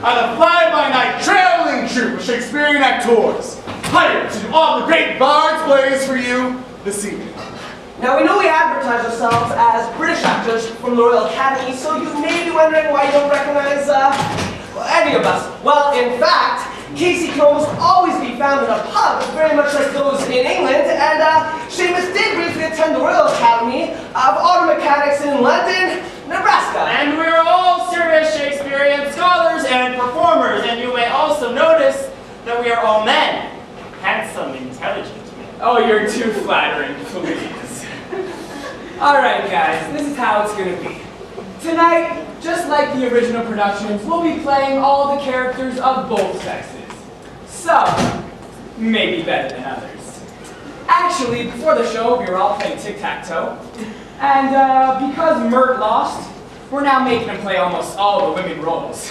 are the fly-by-night traveling troupe of Shakespearean actors, hired to do all the great bard's plays for you this evening. Now, we know we advertise ourselves as British actors from the Royal Academy, so you may be wondering why you don't recognize any of us. Well, in fact, Casey can almost always be found in a pub, very much like those in England, and Seamus did briefly attend the Royal Academy of Auto Mechanics in London, Nebraska. And we're all serious Shakespearean scholars and performers, and you may also notice that we are all men, handsome, intelligent men. Oh, you're too flattering, please. All right, guys, this is how it's gonna be. Tonight, just like the original productions, we'll be playing all the characters of both sexes. Some may be better than others. Actually, before the show, we were all playing tic-tac-toe. And because Mert lost, we're now making him play almost all the women roles.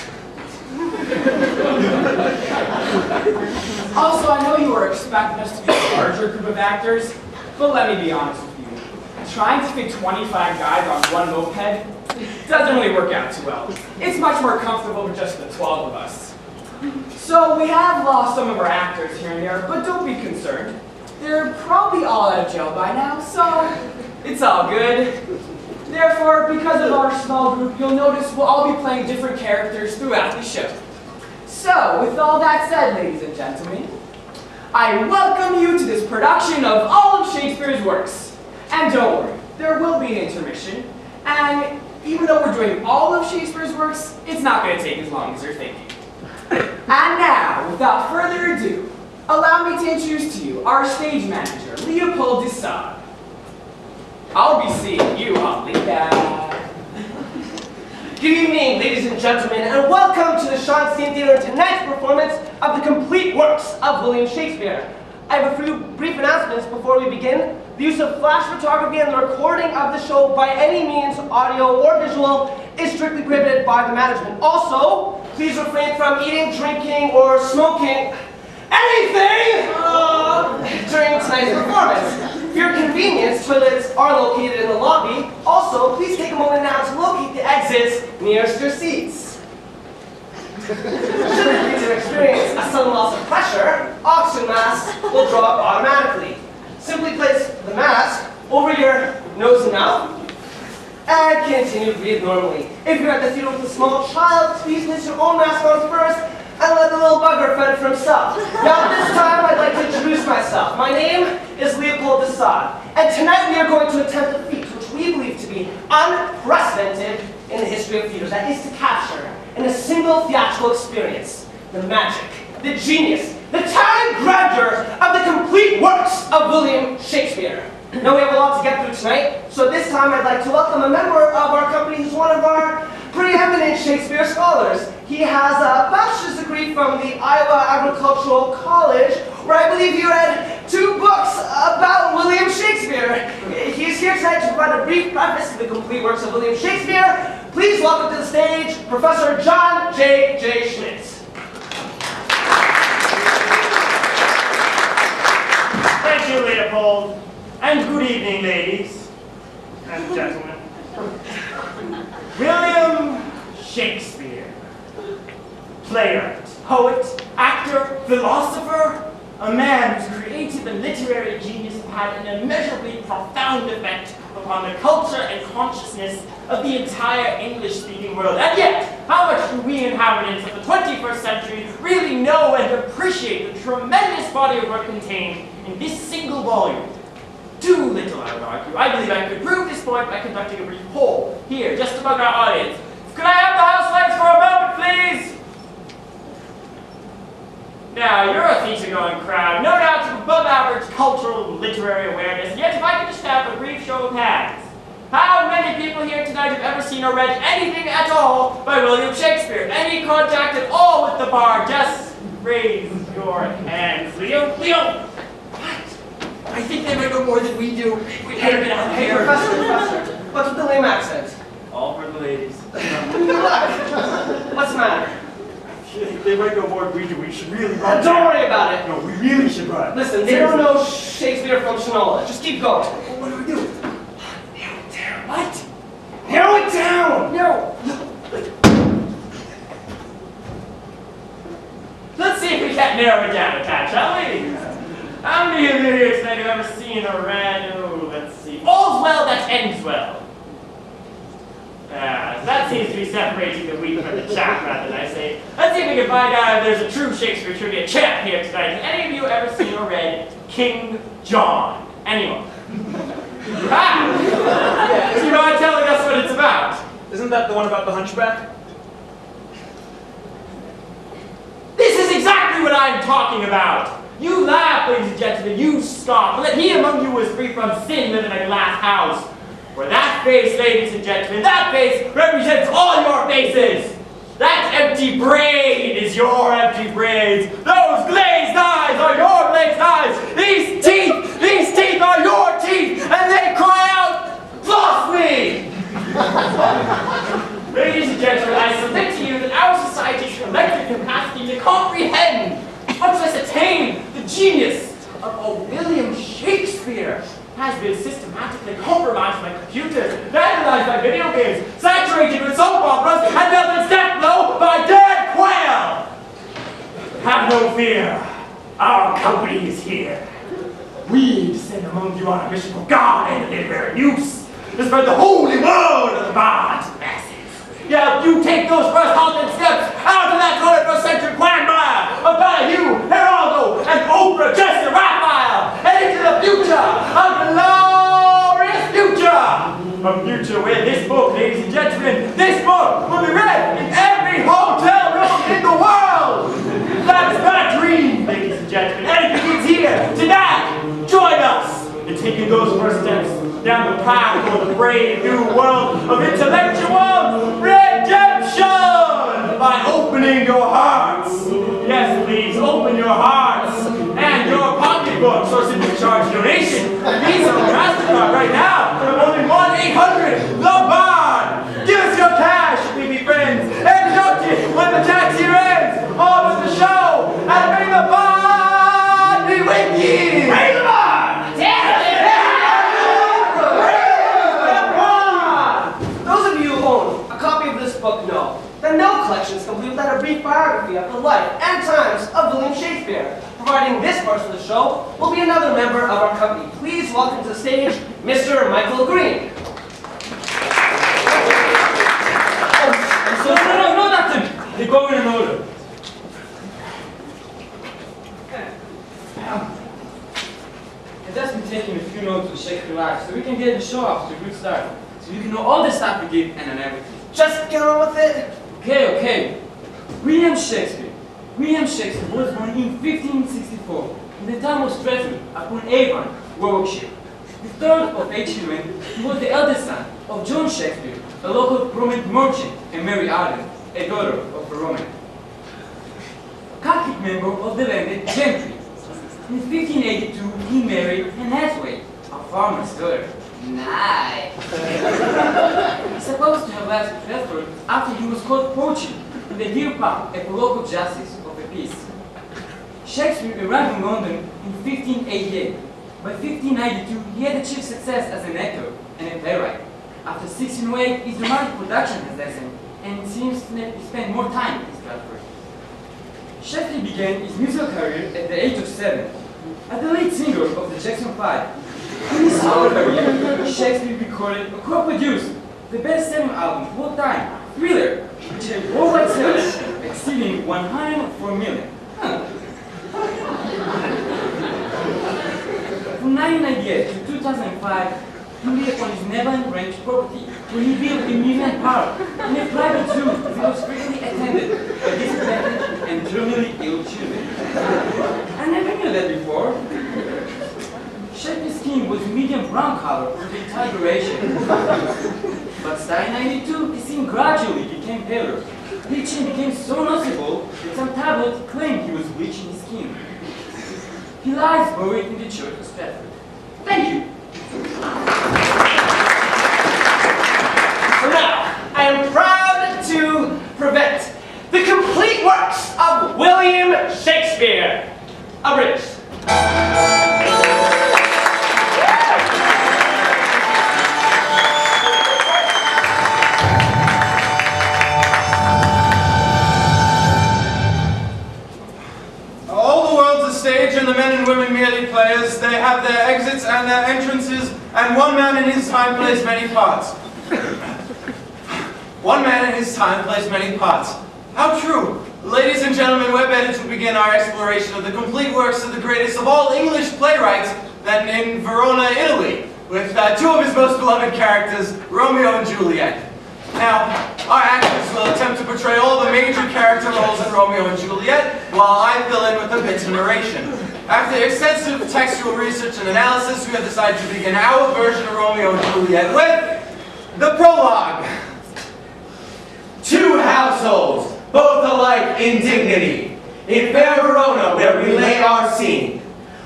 Also, I know you were expecting us to be a larger group of actors, but let me be honest with you. Trying to fit 25 guys on one moped doesn't really work out too well. It's much more comfortable with just the 12 of us. So we have lost some of our actors here and there, but don't be concerned. They're probably all out of jail by now, so it's all good. Therefore, because of our small group, you'll notice we'll all be playing different characters throughout the show. So, with all that said, ladies and gentlemen, I welcome you to this production of all of Shakespeare's works. And don't worry, there will be an intermission, and even though we're doing all of Shakespeare's works, it's not going to take as long as you're thinking. And now, without further ado, allow me to introduce to you our stage manager, Leopold Desaad. I'll be seeing you, Alita. Good evening, ladies and gentlemen, and welcome to the Schottenstein Theater tonight's performance of the complete works of William Shakespeare. I have a few brief announcements before we begin. The use of flash photography and the recording of the show by any means, audio or visual, is strictly prohibited by the management. Also, please refrain from eating, drinking, or smoking anything during tonight's performance. For your convenience, toilets are located in the lobby. Also, please take a moment now to locate the exits nearest your seats. Should the user experience a sudden loss of pressure, oxygen masks will drop automatically. Simply place the mask over your nose and mouth and continue to breathe normally. If you're at the theater with a small child, please place your own mask on first and let the little bugger fend for himself. Now, this time, I'd like to introduce myself. My name is Leopold Desaad, and tonight we are going to attempt a feat which we believe to be unprecedented in the history of theater. That is to capture, in a single theatrical experience, the magic, the genius, the towering grandeur of the complete works of William Shakespeare. Now, we have a lot to get through tonight, so this time I'd like to welcome a member of our company who's one of our preeminent Shakespeare scholars. He has a bachelor's degree from the Iowa Agricultural College, where I believe he read 2 books about William Shakespeare. He's here tonight to provide a brief preface to the complete works of William Shakespeare. Please welcome to the stage, Professor John J. Schmitz. Thank you, Leopold. And good evening, ladies and gentlemen. William Shakespeare. Playwright, poet, actor, philosopher, a man whose creative and literary genius have had an immeasurably profound effect upon the culture and consciousness of the entire English-speaking world. And yet, how much do we inhabitants of the 21st century really know and appreciate the tremendous body of work contained in this single volume? Too little, I would argue. I believe I could prove this point by conducting a brief poll here, just among our audience. Could I have the houselights for a moment, please? Now, you're a theater-going crowd, no doubt of above-average cultural and literary awareness, and yet if I could just have a brief show of hands. How many people here tonight have ever seen or read anything at all by William Shakespeare? Any contact at all with the bar? Just raise your hands. Leo? I think they might know more than we do. We better get out of here. Professor, what's with the lame accent? All for the ladies. What's the matter? They might know more than we do. We should really run. Don't worry about it. No, we really should run. Listen, they don't know Shakespeare from Shinola. Just keep going. What do we do? Narrow it down. What? Narrow it down! No. let's narrow it down a tad, shall we? How many of you here tonight have ever seen a red? Oh, let's see. All's well that ends well. That seems to be separating the wheat from the chaff, rather than I say. Let's see if we can find out if there's a true Shakespeare trivia champ here tonight. Have any of you ever seen or read King John? Anyone? Ah! Do you mind telling us what it's about? Isn't that the one about the hunchback? This is exactly what I'm talking about. You laugh, ladies and gentlemen, you scoff, but that he among you was free from sin living in a glass house. For that face, ladies and gentlemen, that face represents all your faces. That empty brain is your empty brains. Those glazed eyes are your glazed eyes. These teeth are your teeth, and they cry out, "Floss me!" Ladies and gentlemen, I submit to you that our society's collective capacity to comprehend, much less attain, the genius of a William Shakespeare has been systematically compromised by computers, vandalized by video games, saturated with soap operas, and melted death blow by dead quail! Have no fear, our company is here. We descend among you on a mission for God and the literary use, to spread the holy word of the bards and masses. Yeah, you take those first halting steps out of that 21st century quagmire of Donahue, Geraldo, and Oprah, Jesse, Raphael, and into the future, a glorious future! A future where this book, ladies and gentlemen, this book will be read in every hotel room in the world! That is my dream, ladies and gentlemen, and it begins here, tonight! Join us in taking those first steps down the path of the brave new world of intellectual redemption by opening your hearts. Yes, please, open your hearts and your pocketbooks, or simply charge donation. Visa or MasterCard right now from only 1-800-THE-BARD. Give us your cash, we be friends, and deduct it when the tax year ends. On with the show, and may the bard be with you. Praise the Lord! Book know that no collection is complete without a brief biography of the life and times of William Shakespeare. Providing this part of the show will be another member of our company. Please welcome to the stage, Mr. Michael Green. No, nothing. They go in an order. I've just been taking a few notes with Shakespeare Live so we can get the show off to a good start. So you can know all the stuff we did and everything. Just get on with it. Okay. William Shakespeare. William Shakespeare was born in 1564 in the town of Stratford upon Avon, Warwickshire. The third of 8 children, he was the eldest son of John Shakespeare, a local Roman merchant, and Mary Arden, a daughter of a Roman. A Catholic member of the landed gentry. In 1582, he married Anne Hathaway, a farmer's daughter. Nice. He's supposed to have left Stratford after he was caught poaching in the deer park at the local justice of the peace. Shakespeare arrived in London in 1588. By 1592, he had achieved success as an actor and a playwright. After 1608, his dramatic production has lessened, and it seems that he spent more time in Stratford. Shakespeare began his musical career at the age of 7, as the lead singer of the Jackson 5. In his solo career, Shakespeare recorded or co-produced the best-selling album of all time, Thriller, which had worldwide sales exceeding 104 million. From 1998 to 2005, he lived on his Neverland Ranch property, where he built a amusement park and a private zoo that was frequently attended by disadvantaged and terminally ill children. I never knew that before. Shakespeare's skin was medium brown color for the entire duration. But starting in 92, his skin gradually became paler. Bleaching became so noticeable that some tabloids claimed he was bleaching his skin. He lies buried in the church of Stratford. Thank you. So now, I am proud to present the complete works of William Shakespeare. Abridged. the men and women merely players. They have their exits and their entrances, and one man in his time plays many parts. One man in his time plays many parts. How true! Ladies and gentlemen, we're better to begin our exploration of the complete works of the greatest of all English playwrights than in Verona, Italy, with two of his most beloved characters, Romeo and Juliet. Now, our actors will attempt to portray all the major character roles in Romeo and Juliet, while I fill in with a bit of narration. After extensive textual research and analysis, we have decided to begin our version of Romeo and Juliet with the prologue. Two households, both alike in dignity, in fair Verona where we lay our scene.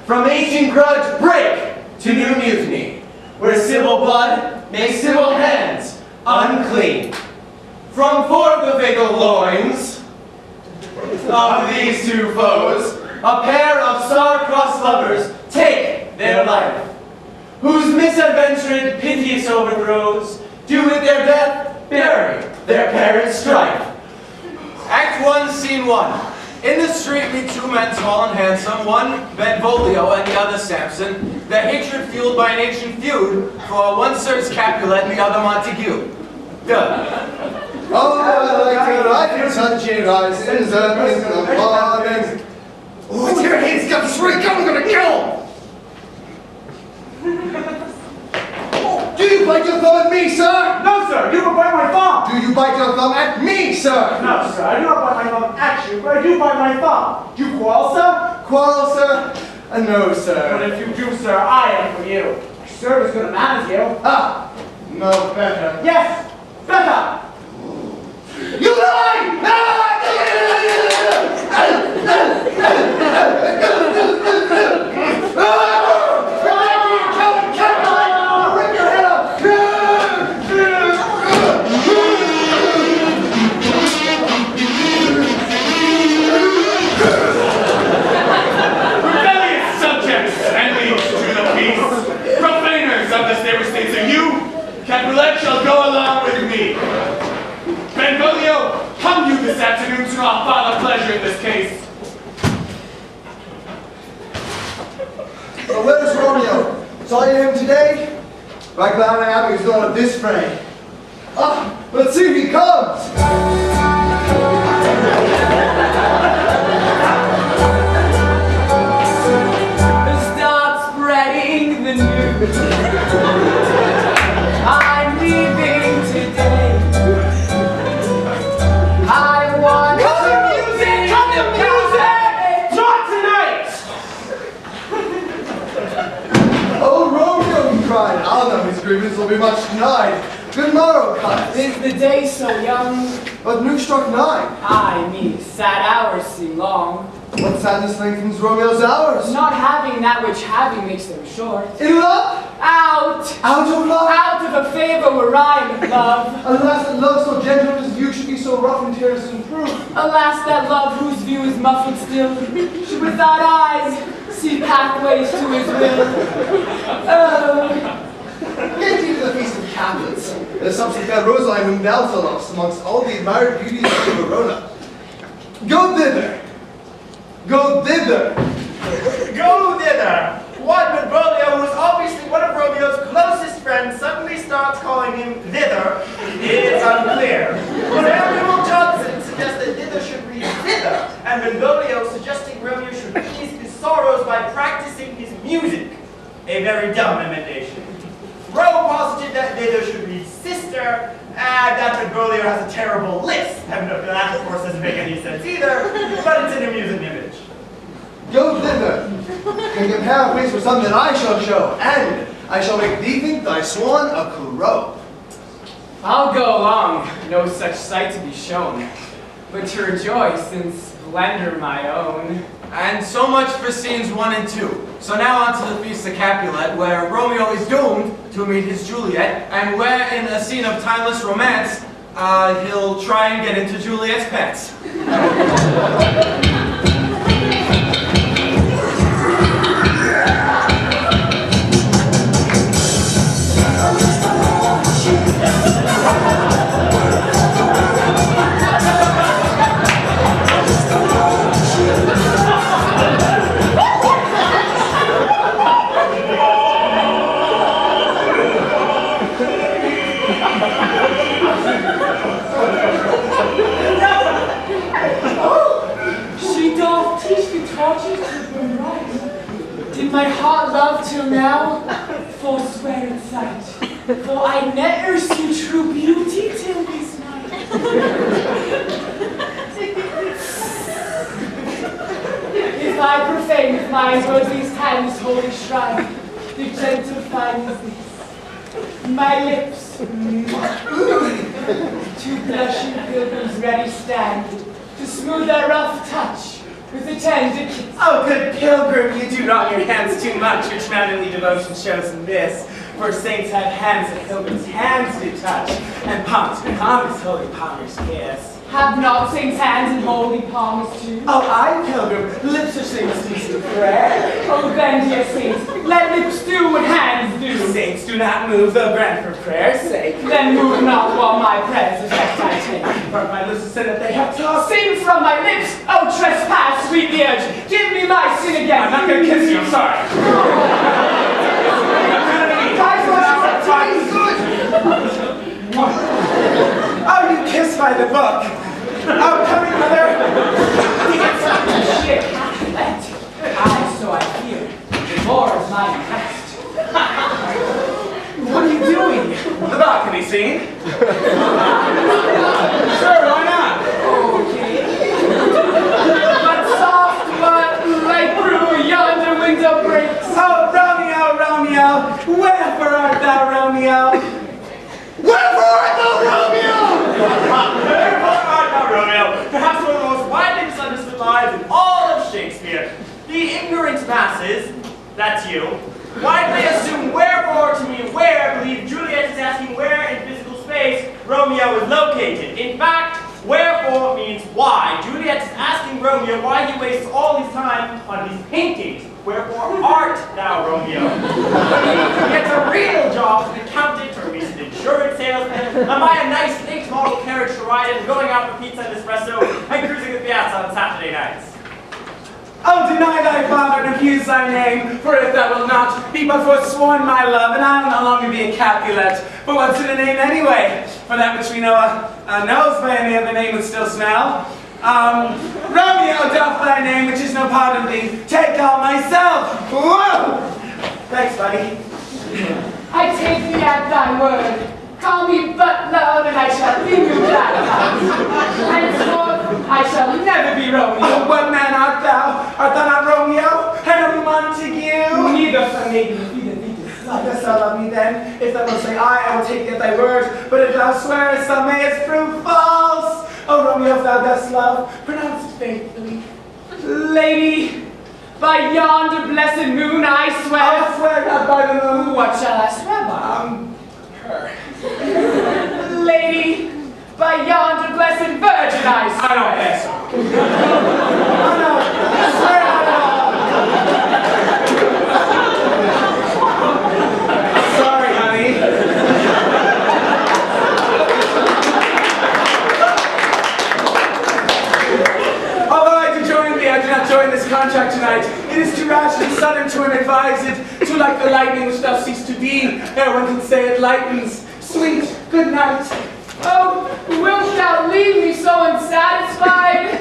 From ancient grudge break to new mutiny, where civil blood makes civil hands unclean. From forth the fatal loins of these two foes, a pair of star-crossed lovers take their life, whose misadventured piteous overthrows do with their death bury their parents' strife. Act 1, Scene 1. In the street meet two men tall and handsome, one Benvolio and the other Samson, their hatred fueled by an ancient feud, for one serves Capulet and the other Montague. Duh. Oh, I like to ride your sunshine rises up in the morning. Oh, it's your head's got this rig, I'm gonna kill him! Oh, do you bite your thumb at me, sir? No, sir, you don't bite my thumb. Do you bite your thumb at me, sir? No, sir, I do not bite my thumb at you, but I do bite my thumb. Do you quarrel, sir? Quarrel, sir? No, But sir. if you do, sir, I am for you. I serve as good a man as you. Ah, no better. Yes, better. You lie! Rebellious subjects, enemies to the peace, profaners of the stable states, and you, Capulet, shall go along with me. Benvolio, come you this afternoon to our father pleasure in this case. So where's Romeo? Saw you him today? Right glad I am he's not of this fray. Ah, let's see if he comes! Start spreading the news. I'm leaving today. I want Cut the music! Cut the music! Not tonight! Oh, Romeo, he cried. I'll know his grievance will be much denied. Good morrow, Caius. Is the day so young? But new struck 9. Ay me, sad hours seem long. What sadness lengthens Romeo's hours? Not having that which having makes them short. In love? Out! Out of love? Out of a favor where I am love. Alas, that love so gentle as view should be so rough and tears and proof. Alas, that love whose view is muffled still, should without eyes see pathways to his will. Oh. Get thee to the Feast of Capulet. There's something fair Rosaline whom thou so lovest amongst all the admired beauties of Verona. Go thither. Go thither. Go thither! One Benvolio, who is obviously one of Romeo's closest friends, suddenly starts calling him thither. It's unclear. Samuel Johnson suggests that thither should read thither, and Benvolio suggesting Romeo should ease his sorrows by practicing his music. A very dumb emendation. Rowe posited that thither should read sister, and that Benvolio has a terrible lisp. And that, of course, doesn't make any sense either, but it's an amusing image. Go thither, and compare a place for some that I shall show, and I shall make thee think thy swan a crow. I'll go along, no such sight to be shown, but to rejoice in splendor my own. And so much for scenes 1 and 2. So now on to the Feast of Capulet, where Romeo is doomed to meet his Juliet, and where in a scene of timeless romance, he'll try and get into Juliet's pants. thought you had been right. Did my heart love till now? Forswear its sight. For I ne'er see true beauty till this night. If I profane with my worthiest hand's holy shrine, the gentle fine is this. My lips, two blushing pilgrims ready stand, to smooth their rough touch with a tender kiss. Oh, good pilgrim, you do wrong your hands too much, which mannerly devotion shows in this. For saints have hands that pilgrims' hands do touch, and palms to palms, holy palmers kiss. Have not saints' hands and holy palms too? Oh, I, pilgrim, lips which they must use to prayer. Oh, then, dear saints, let lips do what hands do. Saints do not move, though grant for prayer's sake. Then move not while my prayers effect I take. For my lips say that they have talked. Sing from my lips, oh trespass, sweet the urge. Give me my sin again. I'm not gonna kiss you, I'm sorry. Oh, you kiss by the book. Oh, come here, mother. Shit, let. I, so I hear. The more is my request. What are you doing? The balcony scene? Sure, why not? Okay. But soft, but light brew yonder window breaks. Oh, Romeo, Romeo, wherefore art thou, Romeo? Wherefore art thou, Romeo? Wherefore art thou, Romeo? Perhaps one of the most widely misunderstood lines in all of Shakespeare. The ignorant masses, that's you, widely assume wherefore to mean where, believe Juliet is asking where in physical space Romeo is located. In fact, wherefore means why. Juliet is asking Romeo why he wastes all his time on these paintings. Wherefore art thou, Romeo? He gets a real job as an accountant or as an insurance salesman, and buy a nice late model carriage to ride in, going out for pizza and espresso, and cruising the piazza on Saturday nights. Oh, deny thy father and abuse thy name, for if thou wilt not, be but forsworn my love, and I will no longer be a Capulet. But what's in a name anyway? For that which we know knows by any other name would still smell. Romeo doth thy name, which is no part of thee. Take all myself. Whoa! Thanks, buddy. I take thee at thy word. Call me but love, and I shall be you glad. Henceforth, I shall never be Romeo. Oh, what man art thou? Art thou not Romeo? And a Montague? Neither shall maiden be the thee. I guess thou love me then. If thou wilt say I will take thee at thy word. But if thou swearest, thou mayest prove false. Oh, Romeo, if thou dost love, pronounce it faithfully. Lady, by yonder blessed moon I swear. I swear not by the moon. What shall I swear by? Her. Lady, by yonder blessed virgin I swear. I don't think so. Oh, no. I swear not at all. Sorry, honey. Although I do join thee, I do not join this contract tonight. It is too rash and sudden to advise it. Too like the lightning which thou seest to be, ere one can say it lightens. Sweet, good night. Oh, wilt thou leave me so unsatisfied?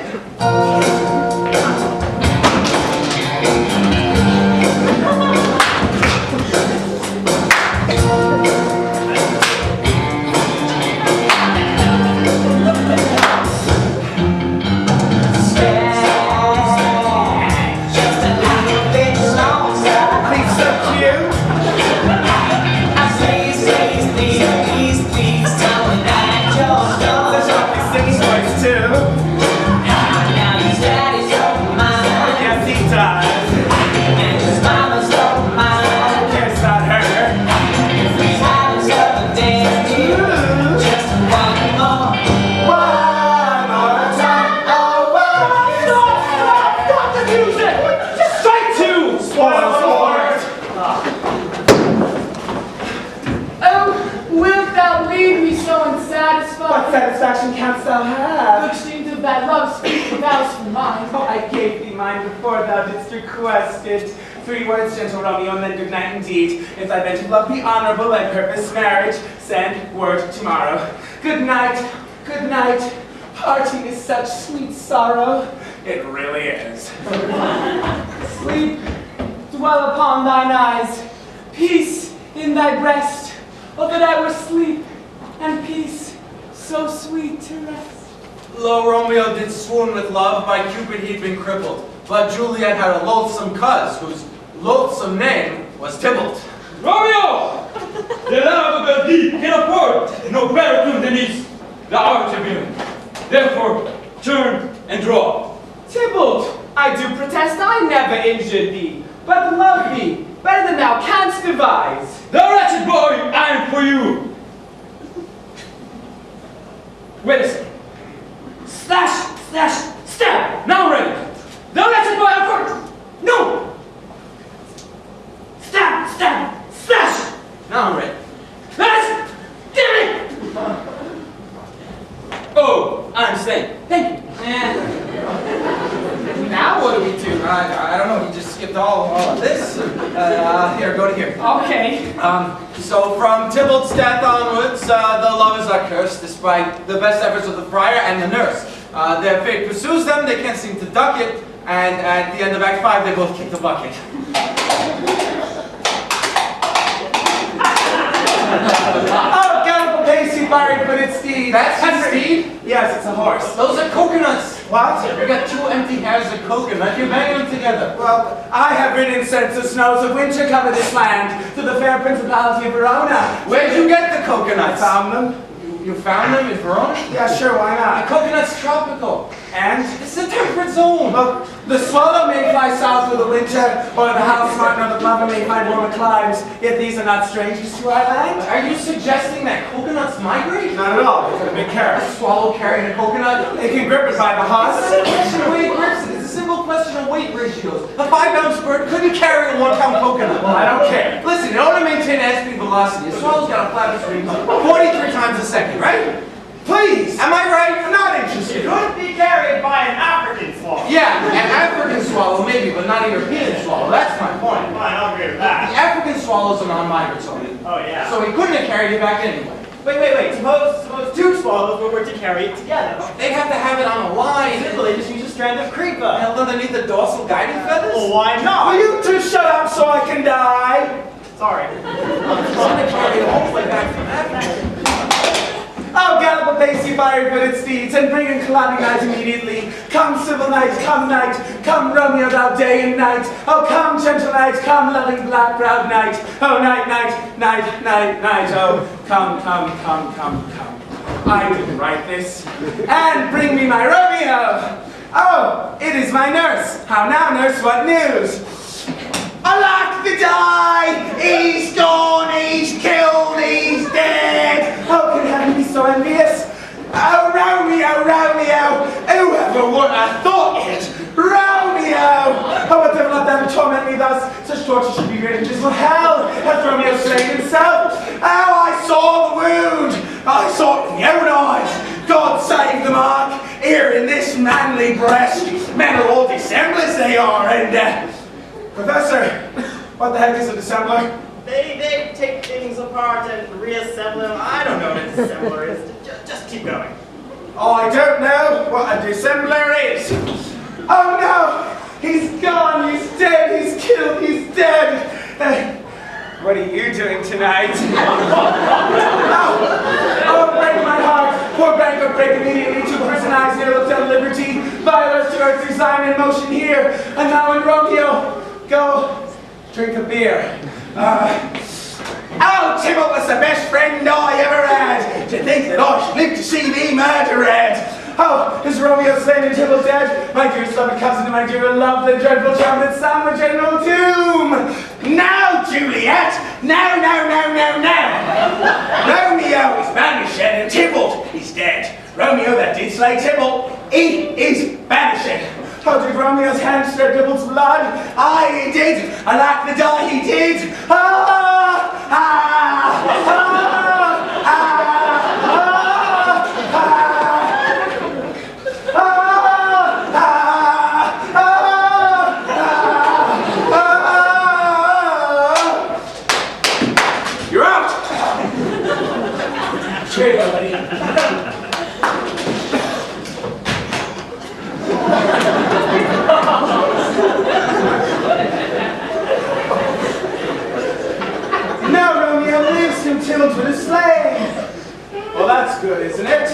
What satisfaction canst thou have? Which seemed of thy love speak vows for mine. Oh, I gave thee mine before thou didst request it. 3 words, gentle Romeo, and then good night indeed. If thy bent of love be honorable, and purpose marriage, send word tomorrow. Good night, good night. Parting is such sweet sorrow. It really is. Sleep, dwell upon thine eyes. Peace in thy breast. Oh, that I were sleep and peace, so sweet to rest. Lo Romeo did swoon with love, by Cupid he'd been crippled. But Juliet had a loathsome coz, whose loathsome name was Tybalt. Romeo! The love of thee can afford no better tune than this, the art of him. Therefore, turn and draw. Tybalt, I do protest I never injured thee, but love thee better than thou canst devise. The wretched boy, I am for you. Wait a second. Slash, slash, stab. Now I'm ready. The wretched boy, I'm for no. Stab, stab, slash. Now I'm ready. That's damn it. Oh, I understand. Thank you. Now what do we do? I don't know, he just skipped all of this. Here, go to here. Okay. So from Tybalt's death onwards, the lovers are cursed, despite the best efforts of the friar and the nurse. Their fate pursues them, they can't seem to duck it, and at the end of Act 5, they both kick the bucket. Oh, gallop pacey, barry-footed steed. That's his steed? Yes, it's a horse. Those are coconuts. What? You got two empty hairs of coconut, you're banging them together. Well, I have ridden since the snows of winter cover this land to the fair principality of Verona. Where'd you get the coconuts? I found them. You found them in Verona? Yeah, sure, why The not? coconut's tropical. And? It's a temperate zone. Well, the swallow may fly south through the winter, or the house martin or the plover may find warmer climes, yet these are not strangers to our land. Are you suggesting that coconuts migrate? Not at all, they've got a big carrot. A swallow carrying a coconut? They can grip it by the It's hoof. a question of weight versus. It's a simple question of weight ratios. A 5-pound bird couldn't carry a 1-pound coconut. Well, I don't care. Listen, in order to maintain airspeed velocity, a swallow's got to flap its wings 43 times a second, right? Please! Am I right? I'm not interested. Could be carried by an African swallow. Yeah, an African swallow maybe, but not a European swallow. That's my point. Fine, I'll agree with The that. African swallows are non-migratory. Oh, yeah. So he couldn't have carried it back anyway. Wait. Suppose two swallows were to carry it together. They'd have to have it on a line. Simple, they just use a strand of creeper. Held underneath the dorsal guiding feathers? Well, why not? Will you two shut up so I can die? Sorry. He's gonna carry it all the way back from Africa. Oh, gallop pacey, barry-footed steeds, and bring in cloudy night immediately. Come, civil night, come Romeo, thou day and night. Oh, come, gentle night, come, loving black-browed night. Oh, night, oh, come. I didn't write this. And bring me my Romeo. Oh, it is my nurse. How now, nurse, what news? Alack the die! He's gone, he's killed, he's dead! How can heaven be so envious? Oh, Romeo! Whoever would have thought it? Romeo! Oh, what devil hath them torment me thus? Such torture should be great in dismal hell. Hath Romeo slain himself? Oh, I saw the wound! I saw it in the own eyes! God save the mark! Here in this manly breast! Men are all dissemblers they are, and Professor, what the heck is a dissembler? They take things apart and reassemble them. I don't know what a dissembler is. Just keep going. Oh, I don't know what a dissembler is. Oh no! He's gone, he's dead, he's killed, he's dead. What are you doing tonight? Oh, break my heart. Poor banker, break immediately to prison eyes near looked at liberty. Violence to earth resign in motion here. And now in Romeo. Go, drink a beer. Oh, Tybalt was the best friend I ever had. To think that I should live to see thee murdered. Oh, is Romeo slain and Tybalt dead? My dear loving cousin and my dear love, the dreadful trumpet sound the general doom. Now, Juliet, now. Romeo is banished and Tybalt is dead. Romeo that did slay Tybalt, he is banished. Oh, did Romeo's hand shed Tybalt's blood? Aye, he did. Alack the die, he did. You're out. Cheers, everybody. good, isn't it?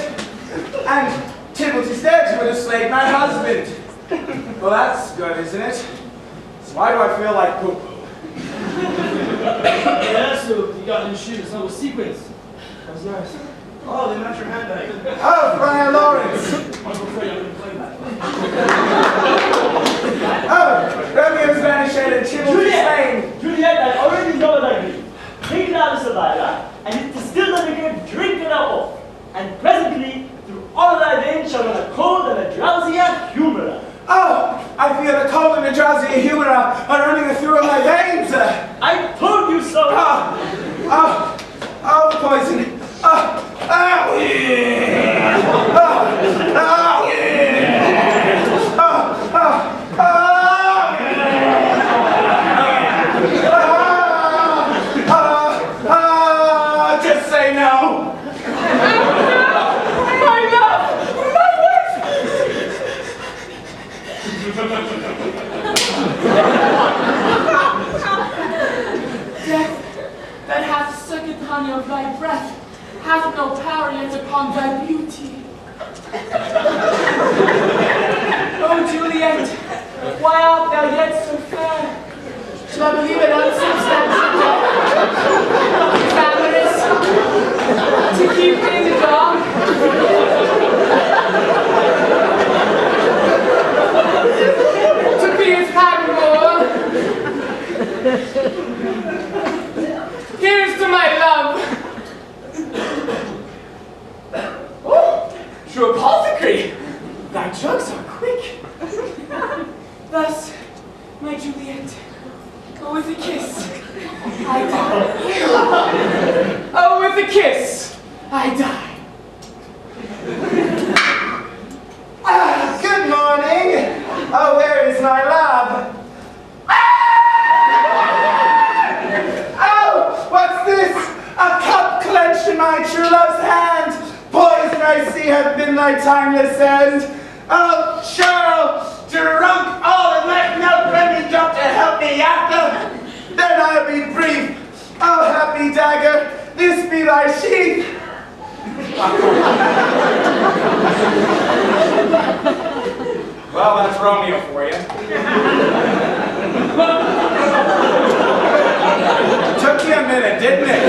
And Tybalt is dead, who would have slayed my husband. Well, that's good, isn't it? So why do I feel like poo-poo? Yeah, so you got new shoes, no sequins. That's nice. Oh, they match your handbag. Oh, Brian Lawrence. I'm afraid I'm going to play that. Oh, Romeo's vanished and Tybalt is slain. Juliet, I already know what I do. Take it out of Savannah and it distills the liquor, drink it off. And presently, through all thy veins shall run a cold and a drowsy humor. Oh, I feel the cold and the drowsy humor are running through my veins. I told you so. Oh, poison. Oh, yeah. Just say no. Death, that hath sucked honey of thy breath, hath no power yet upon thy beauty. Oh, Juliet, why art thou yet so fair? Shall I believe it unsubstantial death? Clamorous, to keep me in the dark? To be his paramour? Here's to my love. Oh, true apothecary. Thy drugs are quick. Thus, my Juliet, oh, with a kiss, I die. Oh, with a kiss, I die. Good morning. Oh, where is my love? Oh, what's this? A cup clenched in my true love's hand. Poison I see hath been thy timeless end. Oh, Cheryl, drunk all and let no friendly drop to help me after. Then I'll be brief. Oh, happy dagger, this be thy sheath. Well, that's Romeo for you. Took you a minute, didn't it?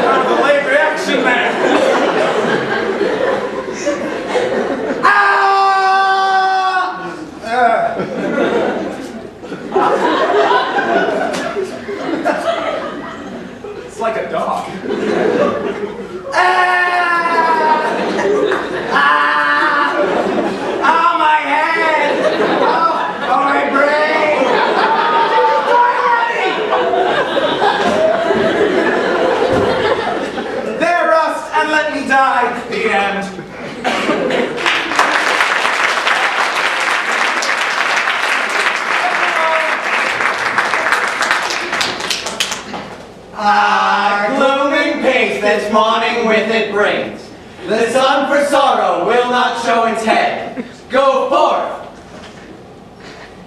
Kind of a late reaction there. It's like a dog. Oh, my head! Oh, my brain! There, rust, and let me die. The end. Glooming pace this morning with it brings. The sun for sorrow will not show its head. Go forth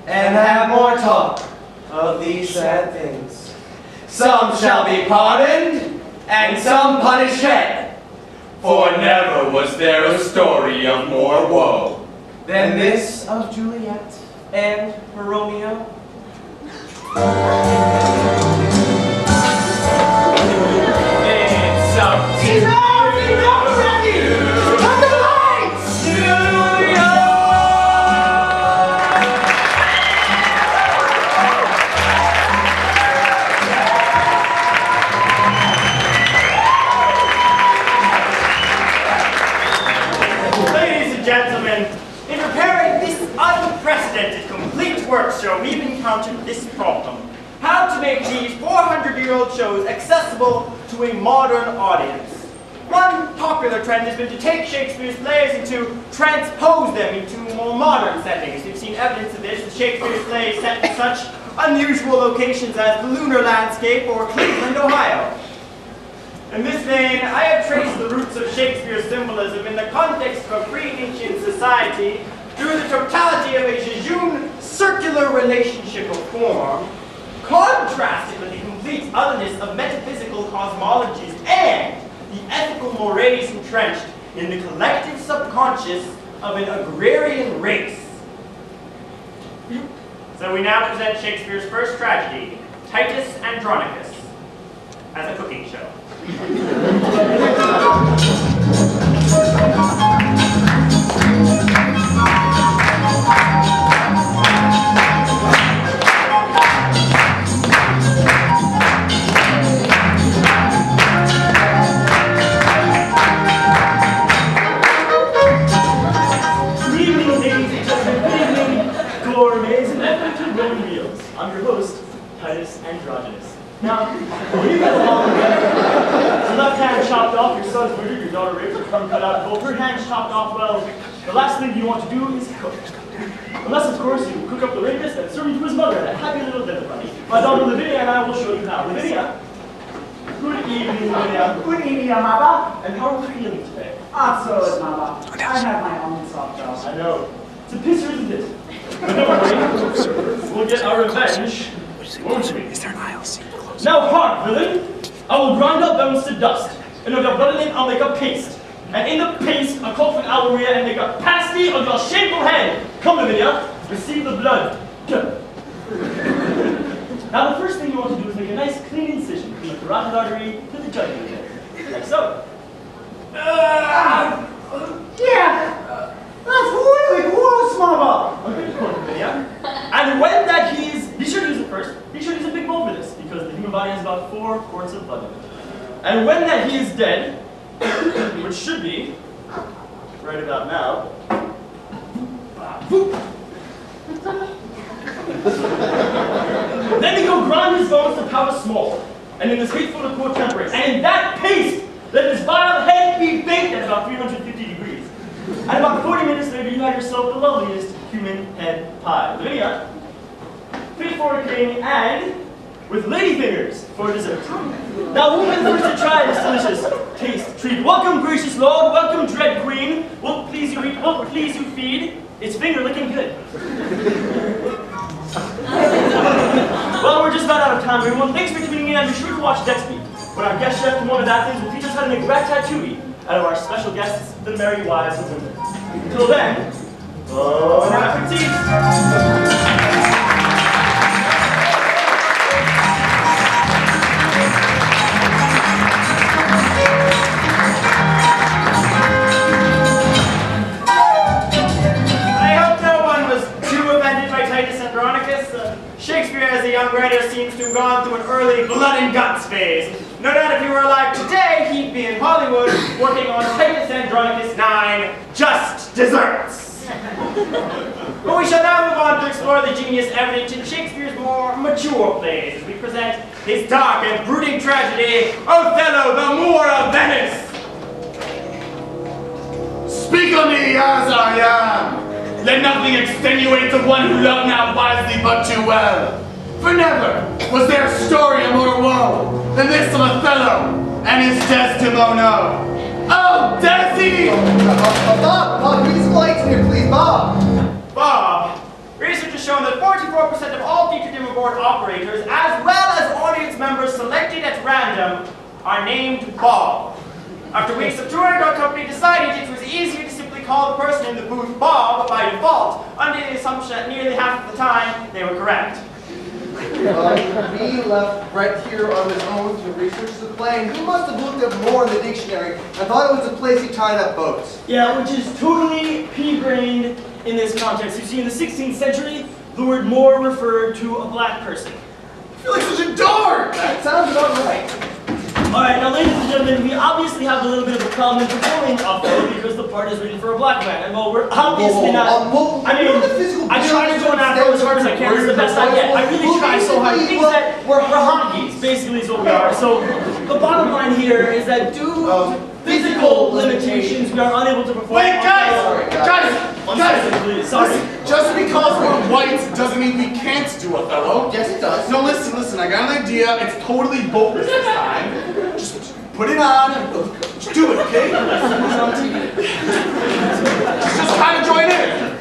and have more talk of these sad things. Some shall be pardoned, and some punished yet. For never was there a story of more woe Than this of Juliet and her Romeo. It's up to Enough already! Turn the lights! Ladies and gentlemen, in preparing this unprecedented complete works show, we've encountered this problem. How to make these 400-year-old shows accessible to a modern audience. One popular trend has been to take Shakespeare's plays and to transpose them into more modern settings. We've seen evidence of this with Shakespeare's plays set in such unusual locations as the lunar landscape or Cleveland, Ohio. In this vein, I have traced the roots of Shakespeare's symbolism in the context of a pre-ancient society through the totality of a jejune circular relationship of form, contrasted with the complete otherness of metaphysical cosmologies and the ethical mores entrenched in the collective subconscious of an agrarian race. So we now present Shakespeare's first tragedy, Titus Andronicus, as a cooking show. Good evening, ladies and gentlemen. Good evening, gourmets, and welcome to Roman Meals. I'm your host, Titus Andronicus. Now, when you get along together, your left hand chopped off, your son's murdered, your daughter raped, your thumb cut out, both her hands chopped off, well, the last thing you want to do is cook. Unless, of course, you cook up the rapist and serve him to his mother, that happy little dinner party. My daughter Lavinia and I will show you how. Lavinia. Good evening, Lavinia. Good evening, Mama. And how are you feeling today? Absolutely, Mama. I have my own soft job. I know. It's a pisser, isn't it? But don't worry. We'll get our revenge. Won't we? Is there an aisle seat close? Now hark, villain! I will grind up bones to dust, and of your blood in I'll make a paste. And in the paste, a coat from Alvaria and make a pasty of your shameful head. Come, Lavinia, receive the blood. Now the first thing you want to do is make a nice clean incision from the carotid artery to the jugular vein. Like so. Yeah, that's really gross, Mama. Okay, Lavinia. And when that he's, be sure to use it first. Be sure to use a big bowl for this, because the human body has about 4 quarts of blood in it. And when that he is dead, which should be right about now. Then we go grind his bones to powder small, and in this hateful to poor temperature. And in that paste, let his vile head be baked at about 350 degrees. And about 40 minutes later, you have yourself the loveliest human head pie. Lavinia, fit for a king, and with lady fingers for dessert. Now, who been first to try this delicious taste treat? Welcome, gracious lord. Welcome, dread queen. Will please you eat? Will please you feed? It's finger licking good. Well, we're just about out of time, everyone. Thanks for tuning in, and be sure to watch next week, when our guest chef Timon of Athens will teach us how to make ratatouille out of our special guests, the merry wives of women. Until then, bon appetit! Shakespeare, as a young writer, seems to have gone through an early blood and guts phase. No doubt if he were alive today, he'd be in Hollywood working on Titus Andronicus 9, Just Desserts. But we shall now move on to explore the genius evident in Shakespeare's more mature plays as we present his dark and brooding tragedy, Othello, the Moor of Venice. Speak on me as I am. Let nothing extenuate the one who loved now wisely but too well. For never was there a story of more woe than this of Othello and his Desdemona. Oh, Desi! Bob, give me some lights in here, please, Bob. Bob, research has shown that 44% of all feature demo board operators, as well as audience members selected at random, are named Bob. After weeks of touring, our company decided it was easier to simply call the person in the booth Bob by default, under the assumption that nearly half of the time they were correct. We left Brett here on his own to research the play, and he must have looked up more in the dictionary and thought it was a place he tied up boats. Yeah, which is totally pea-brained in this context. You see, in the 16th century, the word Moor referred to a black person. I feel like such a dork! That sounds about right. Alright, now ladies and gentlemen, we obviously have a little bit of a problem in performing Othello because the part is written for a black man. And while we're obviously not... I mean, I try to go an Afro as hard as I can. It's the best I get. I really try so hard. The thing is that we're honkies, basically is what we are. So the bottom line here is that due to physical limitations, we are unable to perform... Wait, guys! Sorry. Just because we're white doesn't mean we can't do Othello. Yes, it does. No, listen, I got an idea. It's totally bogus this time. Just put it on. Just do it, okay? Just kind of join in.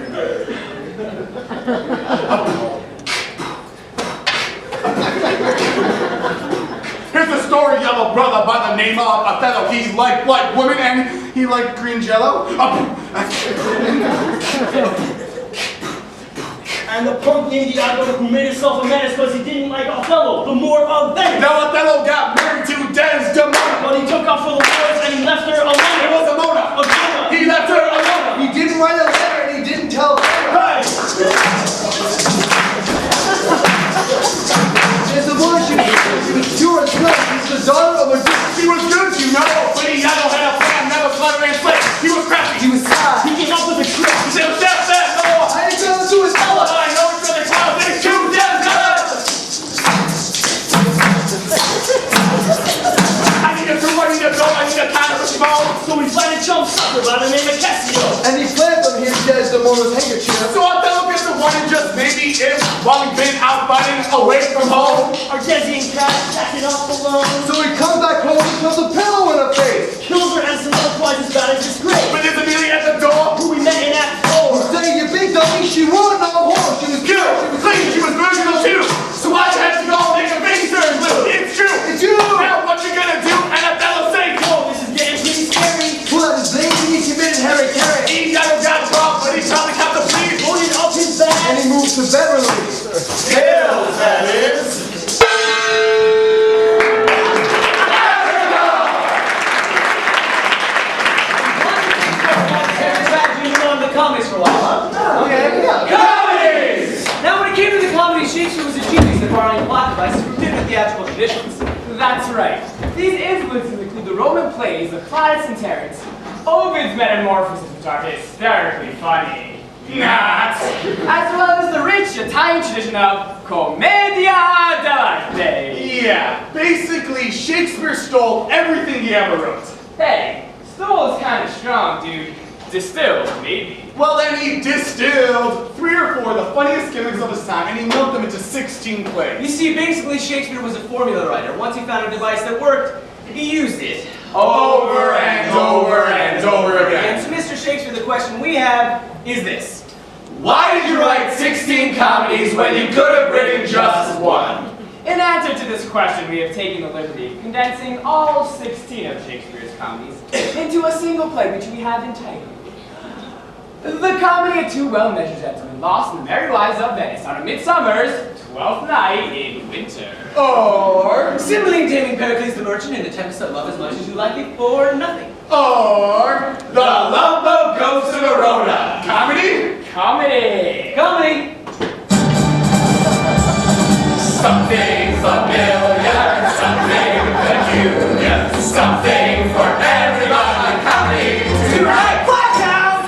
name Othello. He liked white women and he liked green jello. And the punk Indiano who made himself a menace because he didn't like Othello, the Moor of Venice. Now Othello got married to Desdemona. But he took off for the wars and he left her alone. It was a Mona. He left her alone. He didn't write a letter and he didn't tell her. Hey! Desdemona, she was pure as blood. She's the daughter of a duke. He was good, you know, but he had a plan, never slaughter and slave. He was crafty. He was sad. He came up with a trick. He said, "Step back, no." I didn't tell him to his fella. I know it's gonna cloud. There's two dead guys. I need a two, I need a go, I need a kind of a small. So he planted chump sucker by the name of Cassio. And he planted on his Desdemona's handkerchief. So Othello gets the one and just maybe if while we've been out fighting away from home. Our Desi and Cass acting off alone. So he comes back home and shoves a pillow in her face. Kills her and some otherwise as bad as disgrace. But there's Amelia at the door. Who we met in Act 4. Saying, you big dummy, she won no horse. She was Good, she was clean, she was virginal too. So why had she go make a baby turn blue? It's true. It's you. Now what you gonna do? And Othello say, Whoa, this is getting pretty scary. Pull out his veins and he committed Harry Carey. he got caught, but he probably kept the police. Loaded up his bag. And he moved to Beverly. Hills, that is. Comedies for a while, huh? Okay, yeah. Comedies! Now, when it came to the comedy, Shakespeare was a genius at borrowing plot devices from different theatrical traditions. That's right. These influences include the Roman plays of Plautus and Terence, Ovid's Metamorphoses, which are hysterically funny, Not. as well as the rich Italian tradition of Commedia dell'arte. Yeah, basically Shakespeare stole everything he ever wrote. Hey, stole is kind of strong, dude. Distilled, maybe. Well, then he distilled 3 or 4 of the funniest gimmicks of his time, and he milked them into 16 You plays. see, basically, Shakespeare was a formula writer. Once he found a device that worked, he used it. Over and over and over And again. so, Mr. Shakespeare, the question we have is this. Why did you write 16 comedies when you could have written just one? In answer to this question, we have taken the liberty of condensing all 16 of Shakespeare's comedies into a single play, which we have entitled The Comedy of Two Well-Measured Gentlemen, Lost in the Merry Wives of Venice on a Midsummer's 12th night in winter. Or, Similarly, taming Pericles the Merchant in a tempest of love as much as you like it for nothing. or, The Love Boat Goes to Verona. comedy? Comedy! Comedy! Something familiar, something peculiar, something for everybody. Comedy tonight. Blackout!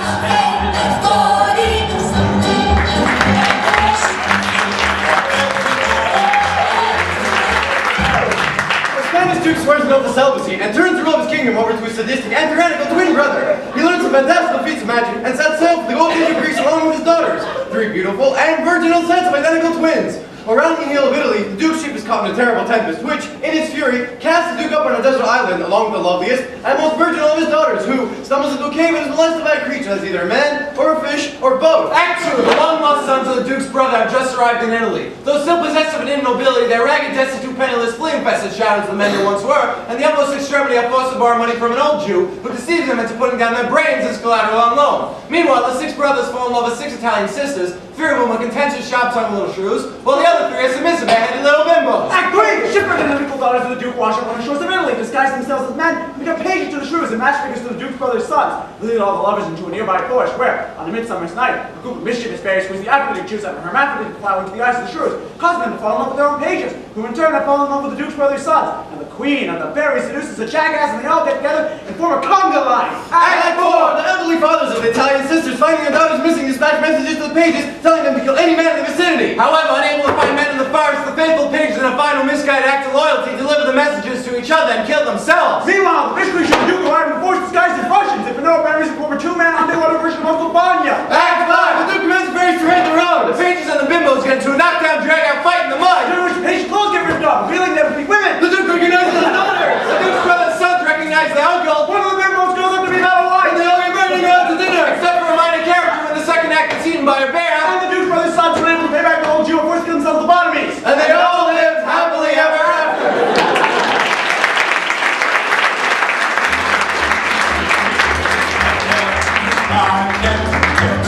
The Spanish Duke swears an oath of celibacy and turns the rule of his kingdom over to his sadistic and tyrannical twin brother. He learns some fantastical feats of magic and sets sail for the Golden Age of Greece along with his daughters, 3 beautiful and virginal sets of identical twins. Around the heel of Italy, the Duke's ship is caught in a terrible tempest, which, in its fury, casts the Duke up on a desert island along with the loveliest and most virginal of his daughters, who stumbles into a cave and is molested by a creature that's either a man or a fish or both. Act 2, the long lost sons of the Duke's brother have just arrived in Italy. Though still possessed of an immobility, their ragged, destitute, penniless, flea-infested shadows of the men they once were, and the utmost extremity have forced to borrow money from an old Jew who deceives them into putting down their brains as collateral on loan. Meanwhile, the 6 brothers fall in love with 6 Italian sisters, 3 of whom are contentious, sharp-tongued little shrews, while the other 3 are submissive, headed little bimbos. Act 3! Shipwrecked and unequal daughters of the Duke wash up on the shores of Italy, disguise themselves as men, and become pages to the shrews and matchmakers to the Duke's brother's sons, leading all the lovers into a nearby forest where, on a midsummer's night, a group of mischievous fairies squeeze the African Jews out of hermaphrodite to plow into the eyes of the shrews, causing them to fall in love with their own pages, who in turn have fallen in love with the Duke's brother's sons, and the queen of the fairies seduces a jackass, and they all get together and form a conga line. Act 4! The elderly fathers of the Italian sisters finding their daughters missing dispatch messages to the pages telling them to kill any man in the vicinity. However, unable to find men in the forest, the faithful pigs, in a final misguided act of loyalty, deliver the messages to each other and kill themselves. Meanwhile, the fish creature of the Duke arrived in force disguised as Russians, and for no apparent reason form a 2-man underwater version of Uncle Vanya. Act 5, the Duke commands the fairies to raid the road. The pages and the bimbos get into a knockdown, drag-out fight in the mud. During which the patient clothes get ripped off, revealing them to be women. The Duke recognizes his daughters. The Duke's brother's sons recognize their uncle. One of the bimbos goes up to be Mel White. And they all get ready to go out to dinner, except for a minor character in the second act that's eaten by a bear. And the Duke's brother's sons were able to pay back the old Jew and force to kill themselves lobotomies. And they all lived happily ever after.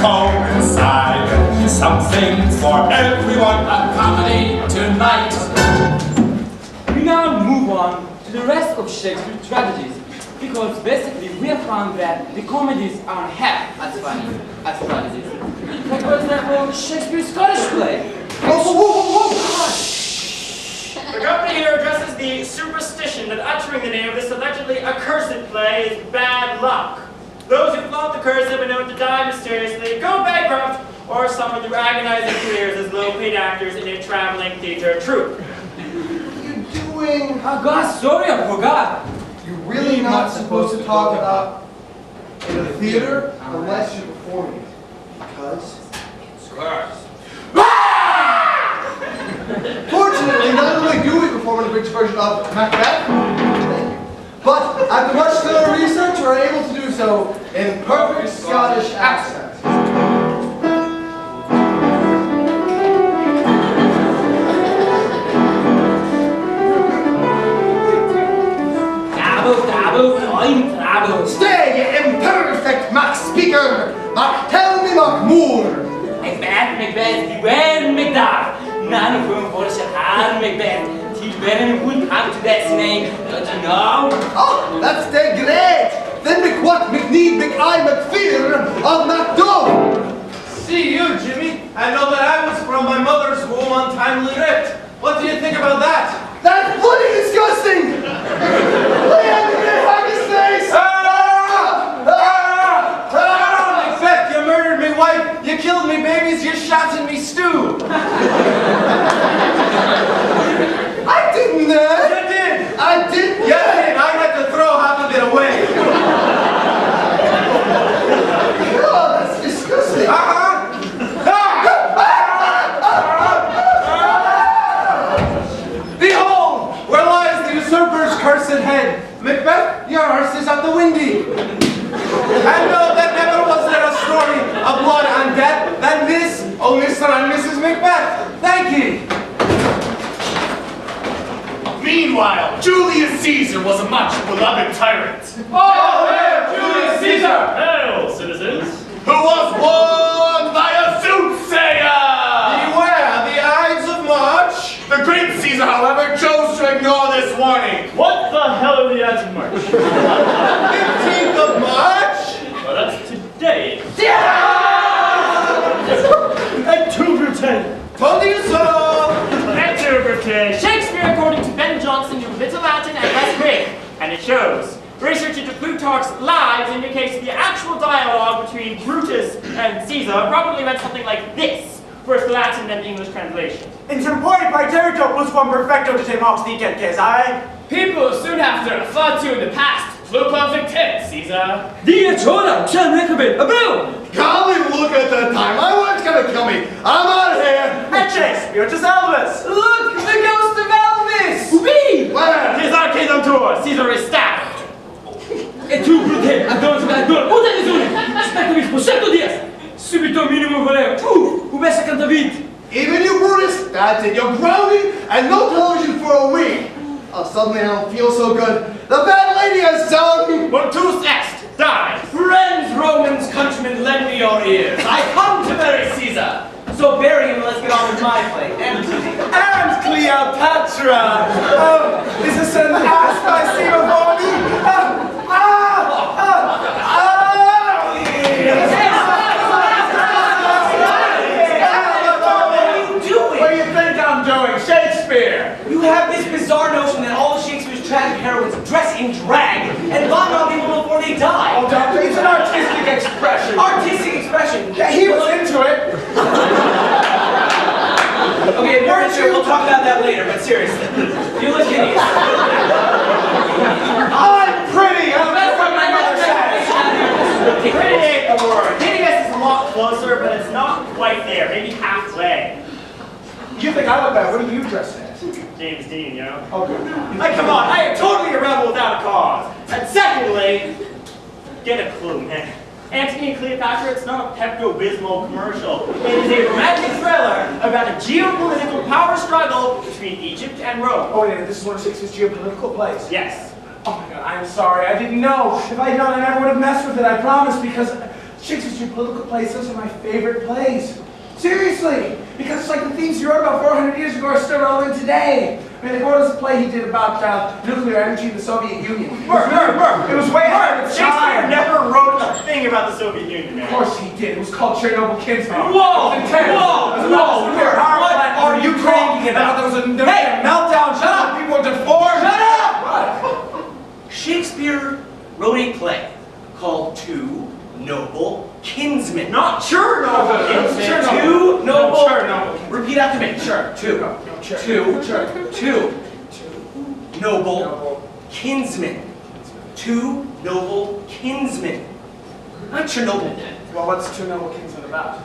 coincide. Something for everyone. A comedy tonight. We now move on to the rest of Shakespeare's tragedies, because basically we have found that the comedies aren't half as funny as tragedies. Like for example, Shakespeare's Scottish play. Whoa! The company here addresses the superstition that uttering the name of this allegedly accursed play is bad luck. Those who flaunt the curse have been known to die mysteriously, go bankrupt, or suffer through agonizing careers as low-paid actors in a traveling theater troupe. Doing? Oh God, sorry, I forgot. You're really not supposed to talk about in a theater unless you're performing it. Because it's cursed. Fortunately, not only do we perform an abridged version of Macbeth, but after much thorough research, we're able to do so in perfect Scottish accent. Stay, you imperfect Mac speaker! Mac, tell me Mac Moore! Macbeth, beware Macduff. None of whom for shall harm Macbeth. Till when would come to that name, don't you know? Oh, that's dead great! Then McWhat, McNeed, McI, McFear of McDowell! See you, Jimmy. I know that I was from my mother's womb untimely ripped. What do you think about that? That's bloody disgusting! Lay on the great haggis face! Macbeth, you murdered me wife, you killed me babies, you shot in me stew. I didn't! You did! I didn't! You did! I had to throw half of it away. Oh, that's disgusting! Behold, where lies the usurper's cursed head. Macbeth, your hearse is at the windy. And no, that never was there a story of blood and death than this, oh Mr. and Mrs. Macbeth. Thank ye. Meanwhile, Julius Caesar was a much beloved tyrant. Oh, hail Julius Caesar! Hail, citizens! Who was born by a soothsayer! Beware the Ides of March. The great Caesar, however, chose to ignore this warning. What the hell are the Ides of March? 15th of March? Well, that's today. Et tu, Brute! Told you so! Et tu, Brute! Shakespeare, according to Ben Jonson, knew little Latin and less Greek, and it shows. Research into Plutarch's Lives indicates the actual dialogue between Brutus and Caesar probably meant something like this, first Latin then English translation. In tempore praeterito plus quam perfecto de te mox dicet, I. People soon after thought you in the past. Plutarch victim, Caesar. Dia Chora, Chan Recobit, Abu! Golly, look at the time! My wife's gonna kill me! I'm out of here! And Shakespeare, 'tis Elvis! Look, the ghost of Elvis! Oui! Where? Tis Arcade on tour, Caesar is stabbed. E tu, Brute, adoro, usa le zone! Spectavis possetto dies! Subito minimo voleo, ubessa cantavit! Even you, Brutus? That's it. You're grounded and no television for a week. Oh, suddenly I don't feel so good. The bad lady has sung. Mortus est, dies. Friends, Romans, countrymen, lend me your ears. I come to bury Caesar. So bury him and let's get on with my play. And And Cleopatra! Oh, is this an ass I see before me? what do you think I'm doing? Shakespeare! You have this bizarre notion that all of Shakespeare's tragic heroines dress in drag and vomit on people before they die. Oh, Doctor, it's an artistic expression. Artistic expression. Yeah, he was into it. Okay, we're sure we'll talk about that later, but seriously. You look hideous. I'm pretty! That's what my mother says! Pretty ain't the word. Hideous is a lot closer, but it's not quite there. Maybe halfway. You think I look bad? What are you dressed as? James Dean, you know? Oh, good. Like, come on, I am totally a rebel without a cause. And secondly, get a clue, man. Antony and Cleopatra, it's not a Pepto-Bismol commercial. It is a romantic thriller about a geopolitical power struggle between Egypt and Rome. Oh, yeah, this is one of Shakespeare's geopolitical plays. Yes. Oh my God, I'm sorry. I didn't know. If I had known, I never would have messed with it. I promise, because Shakespeare's political plays, those are my favorite plays. Seriously, because it's like the themes he wrote about 400 years ago are still relevant today. I mean, like, what was the play he did about nuclear energy in the Soviet Union? It was way ahead of its Shakespeare time. never wrote a thing about the Soviet Union, man. Of course he did. It was called Chernobyl Kinsman. Whoa! It was intense. Whoa! It was about the nuclear power What plant are you talking about? There was a nuclear meltdown. Shut up! People were deformed. Shut up! What? Shakespeare wrote a play called Two Noble Kinsmen. Not Chernobyl Kinsman. Chernobyl. Two noble. Chernobyl. Repeat after me. Sure. Two. Two noble kinsmen. Two noble kinsmen. Not Chernobyl. Well, what's Two Noble Kinsmen about?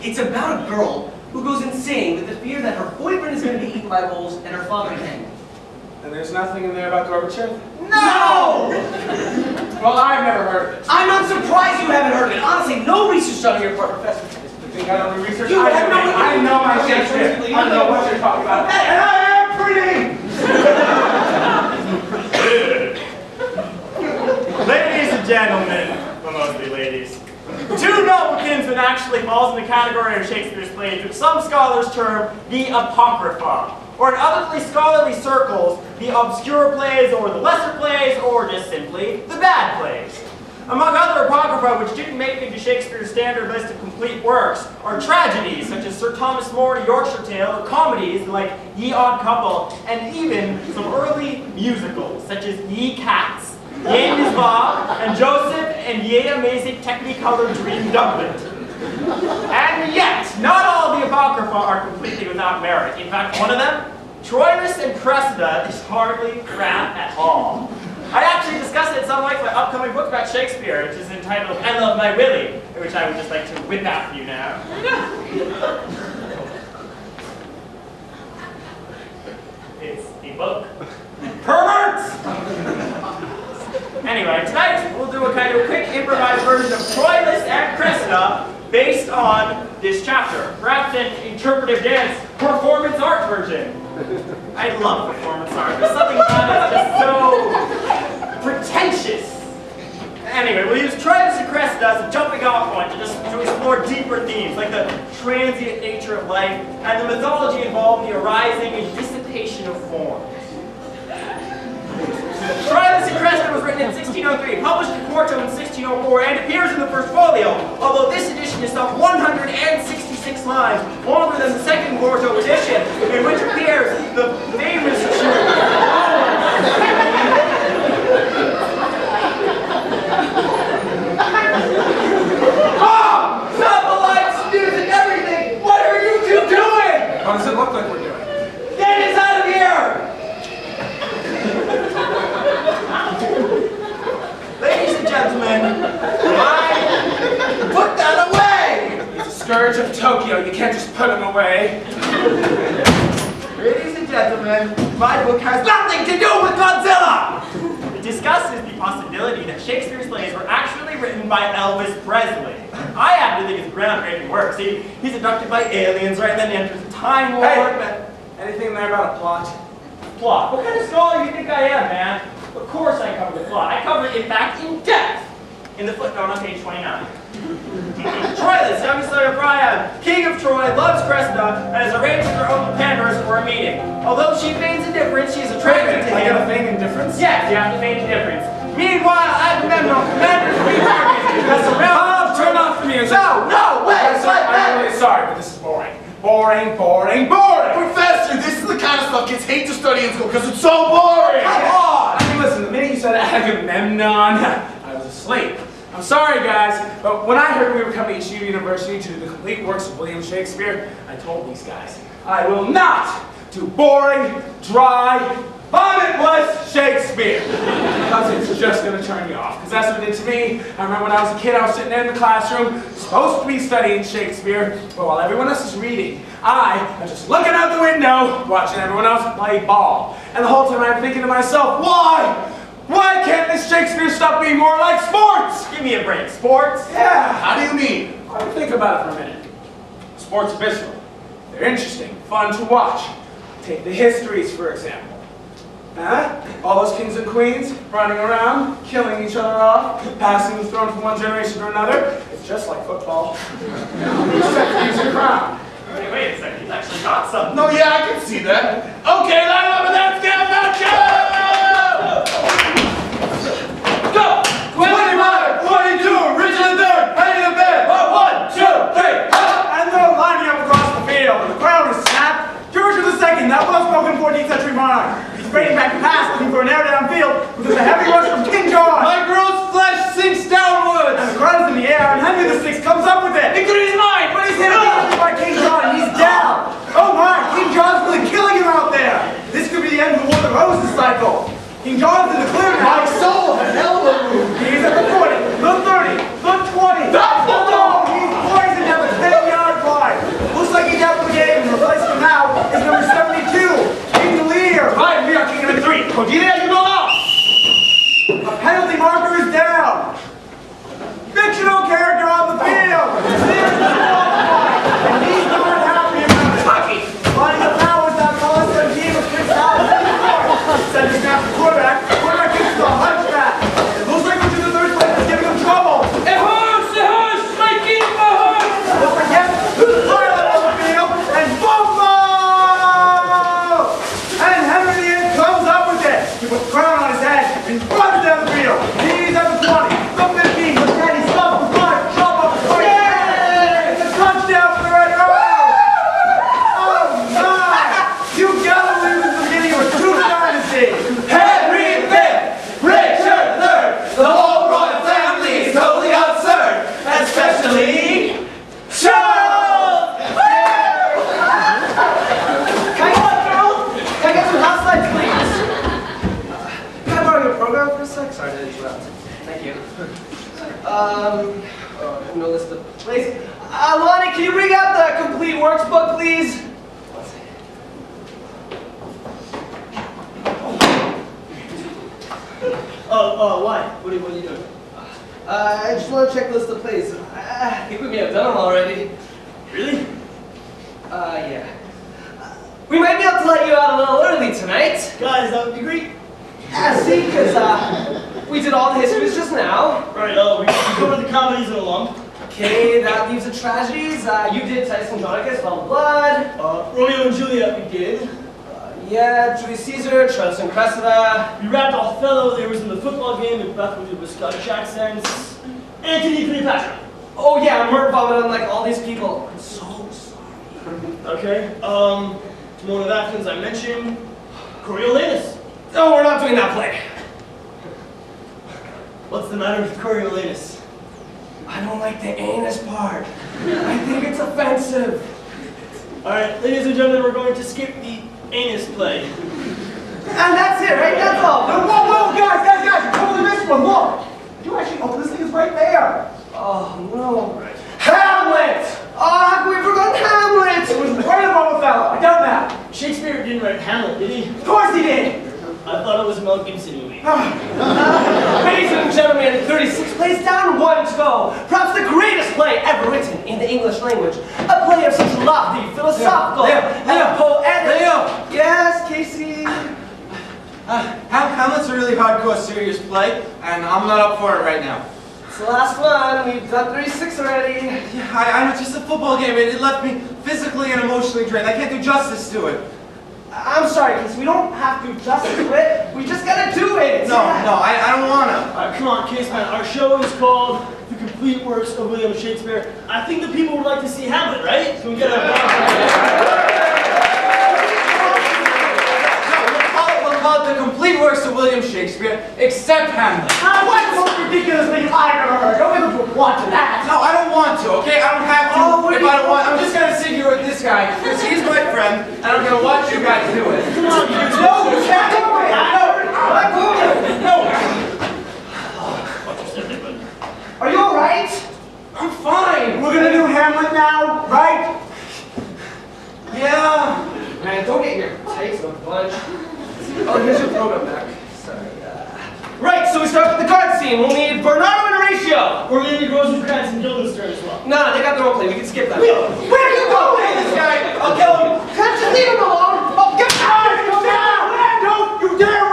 It's about a girl who goes insane with the fear that her boyfriend is going to be eaten by wolves and her father hanged. And there's nothing in there about Gorbachev? No! Well, I've never heard of it. I'm not surprised you haven't heard of it. Honestly, no research done on your part, Professor. You think I don't do research? You have no idea. I know my Shakespeare. I don't know what you're talking about. And I am pretty! Ladies and gentlemen, well, mostly ladies, Two Noble Kinsmen actually falls in the category of Shakespeare's plays, which some scholars term the Apocrypha, or in other scholarly circles, the obscure plays, or the lesser plays, or just simply the bad plays. Among other Apocrypha, which didn't make it into Shakespeare's standard list of complete works, are tragedies such as Sir Thomas More, A Yorkshire Tale, or comedies like Ye Odd Couple, and even some early musicals such as Ye Cats, Ye Mizbah, and Joseph and Ye Amazing Technicolor Dream Doublet. And yet, not all the Apocrypha are completely without merit. In fact, one of them, Troilus and Cressida, is hardly crap at all. I actually discussed it in some length in my upcoming book about Shakespeare, which is entitled I Love My Willie, which I would just like to whip out for you now. It's a book. Perverts! Anyway, tonight we'll do a kind of quick improvised version of Troilus and Cressida based on this chapter. Perhaps an interpretive dance performance art version. I love performance art. There's something about it that's just so pretentious. Anyway, we'll use Troilus and Cressida as a jumping off point to explore deeper themes, like the transient nature of life and the mythology involved in the arising and dissipation of forms. Troilus and Cressida was written in 1603, published in quarto in 1604, and appears in the first folio, although this edition is some 166 lines longer than the second quarto edition, in which appears the famous Stop the lights, music, everything! What are you two doing? What does it look like we're doing? Get us out of here! Ladies and gentlemen, Put that away! He's a scourge of Tokyo. You can't just put him away. ladies and gentlemen, my book has nothing to do with Godzilla! It discusses the possibility that Shakespeare's plays were actually written by Elvis Presley. I happen to think it's groundbreaking work. See, he's abducted by aliens, right? And then he enters a time warp. Hey, anything in there about a plot? Plot. What kind of scholar do you think I am, man? Of course I cover the plot. I cover it, in fact, in depth. In the footnote on page 29. Troilus, young son of Priam, king of Troy, loves Cressida, and has arranged with her uncle Pandarus for a meeting. Although she feigns indifference, she is attracted to I him. got a feign indifference. Yes, you have to feign indifference. Meanwhile, Agamemnon, commander of the Greek armies, has surrounded... Turn off the music. No, wait, I'm really sorry, but this is boring. Boring. Professor, this is the kind of stuff kids hate to study in school because it's so boring! Come on! I mean, listen, the minute you said Agamemnon, I was asleep. I'm sorry, guys, but when I heard we were coming to Yeshiva University to do the complete works of William Shakespeare, I told these guys, I will not do boring, dry, vomitless Shakespeare. Because it's just going to turn you off. Because that's what it did to me. I remember when I was a kid, I was sitting there in the classroom, supposed to be studying Shakespeare, but while everyone else is reading, I am just looking out the window, watching everyone else play ball. And the whole time I'm thinking to myself, why? Why can't this Shakespeare stuff be more like sports? Give me a break. Sports? Yeah. How do you mean? Well, think about it for a minute. Sports are visceral. They're interesting, fun to watch. Take the histories, for example. Huh? All those kings and queens running around, killing each other off, passing the throne from one generation to another. It's just like football. Except to use a crown. Wait a second, he's actually got something. No, yeah, I can see that. Okay, line up and let's get about you! Go! 25, 42, Richard III, ready to bed. 1, 2, 3, And they're lining up across the field, and the crowd is snapped. George II, that well-spoken 14th century monarch. He's breaking back the pass, looking for an air downfield, but there's a heavy rush from King John. My gross flesh sinks downwards! And the crowd is in the air, and Henry VI comes up with it. Victory is mine! But he's hit immediately by King John, and he's down. Oh my, King John's really killing him out there. This could be the end of the War of the Roses cycle. King John's in the clear now. My soul has hell of a move. He's at the 40, the 30, the 20. Oh, he's poisoned down the 10-yard line. Looks like he's out of the game, and replacing him now is number 72, King Lear. Right, we are king of the 3. Cordelia, you go out! A penalty marker is down. Fictional character on the field. Lear's the ball point, and he's not happy about it. Hockey! Running the powers that call us the team of Chris Howard. Center snap to quarterback. Quarterback kicks to a hunchback. It looks like Richard III's place is giving him trouble. A horse, my king, a horse! Looks like yes, pilot on the field, and fumble! And Henry VIII comes up with it. He puts the crown on his head and runs down the field. He's at the 20, the 15, the 10, he stops the 5, chop up the 20. It's a touchdown for the Red Rose! Oh my! You gotta believe this is the beginning of a true dynasty. Henry V, Richard III, the whole royal family is totally absurd, especially Charles! Can I get some house lights, please? Can I borrow your program for a sec? Sorry to interrupt. Thank you. No list of plays. Lonnie, can you bring out the complete works book, please? Why? What are you doing? I just want to check the list of plays. I think we may have done them already. Really? Yeah. We might be able to let you out a little early tonight. Guys, that would be great. Yeah, see, because we did all the histories just now. Right, we covered the comedies in a lump. Okay, that leaves the tragedies. You did Titus Andronicus, Well of Blood. Romeo and Juliet we did. Yeah, Julius Caesar, Troilus and Cressida. We wrapped Othello, there was in the football game, Macbeth we did with Scottish accents. Antony Cleopatra. Oh yeah, murder vomit on like all these people. I'm so sorry. Okay, Timon of Athens I mentioned. Coriolanus. No, we're not doing that play. What's the matter with Coriolanus? I don't like the anus part. I think it's offensive. Alright, ladies and gentlemen, we're going to skip the anus play. And that's it, right? That's all. Whoa, guys, you totally missed one. Look, you actually, this thing is right there. Oh no. Right. Hamlet! Oh, how could we forget Hamlet? It was right above Othello. I done that. Shakespeare didn't write Hamlet, did he? Of course he did. I thought it was a Mel Gibson movie. Ladies and gentlemen, 36 plays down, 1 to go. Perhaps the greatest play ever written in the English language. A play of such lofty, philosophical, and poetic. Yes, Casey. Hamlet's a really hardcore, serious play, and I'm not up for it right now. It's the last one. We've done 36 already. Yeah, I know, just a football game. It left me physically and emotionally drained. I can't do justice to it. I'm sorry, Casey. We don't have to just do it. We just gotta do it. No, I don't wanna. Come on, Caseman. Our show is called The Complete Works of William Shakespeare. I think the people would like to see Hamlet, right? Can we get a We'll call it The Complete Works of William Shakespeare, except Hamlet. What's the most ridiculous thing I've ever heard? Don't make them watch that. No, I don't want to, okay? I don't have to if I don't want. I'm just gonna sit here with this guy, because he's my friend, and I'm gonna watch you guys do it. Come on, you No, you can't do it. No. Are you all right? I'm fine. We're gonna do Hamlet now, right? Yeah. Man, don't get your takes a bunch. Oh, here's your program back. Sorry. Right, so we start with the card scene. We'll need Bernardo and Horatio. We're gonna need Rosencrantz and Guildenstern as well. No, they got their own play. We can skip that. Where are you going? This guy, I'll kill him. Can't you leave him alone? Oh, get out! Go down! Don't you dare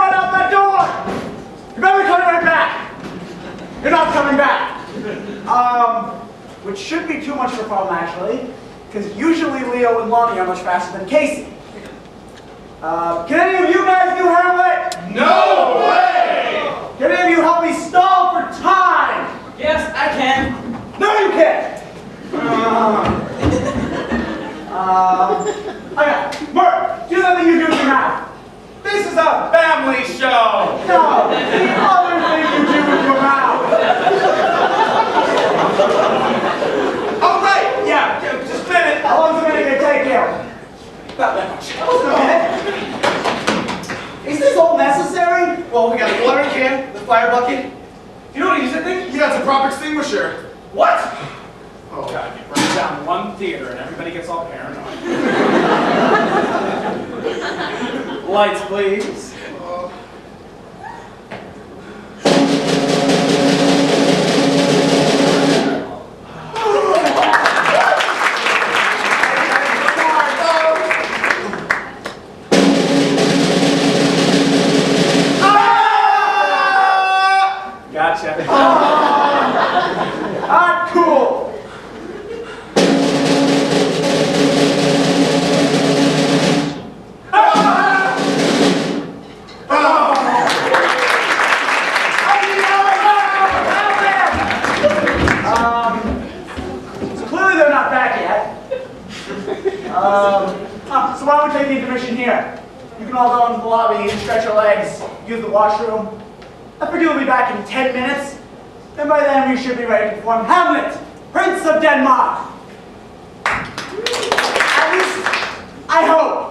You're not coming back. Which should be too much of a problem, actually, because usually Leo and Lonnie are much faster than Casey. Can any of you guys do Hamlet? No way! Can any of you help me stall for time? Yes, I can. No, you can't. Okay, Bert, do that thing you do with your mouth. This is a family show! No, the other thing you do with your mouth. Oh, right! Yeah, just a minute. How long's a minute gonna take you? About that much. That wasn't a minute. Is this all necessary? Well, we got the water can, the fire bucket. You know what to use that thing? Yeah, it's a prop extinguisher. What? Oh, God, you burn down one theater and everybody gets all paranoid. Lights, please. Gotcha. Cool. So clearly they're not back yet. So why don't we take the intermission here? You can all go into the lobby and stretch your legs, use the washroom. I figure we'll be back in 10 minutes. And by then we should be ready to perform Hamlet, Prince of Denmark. At least, I hope.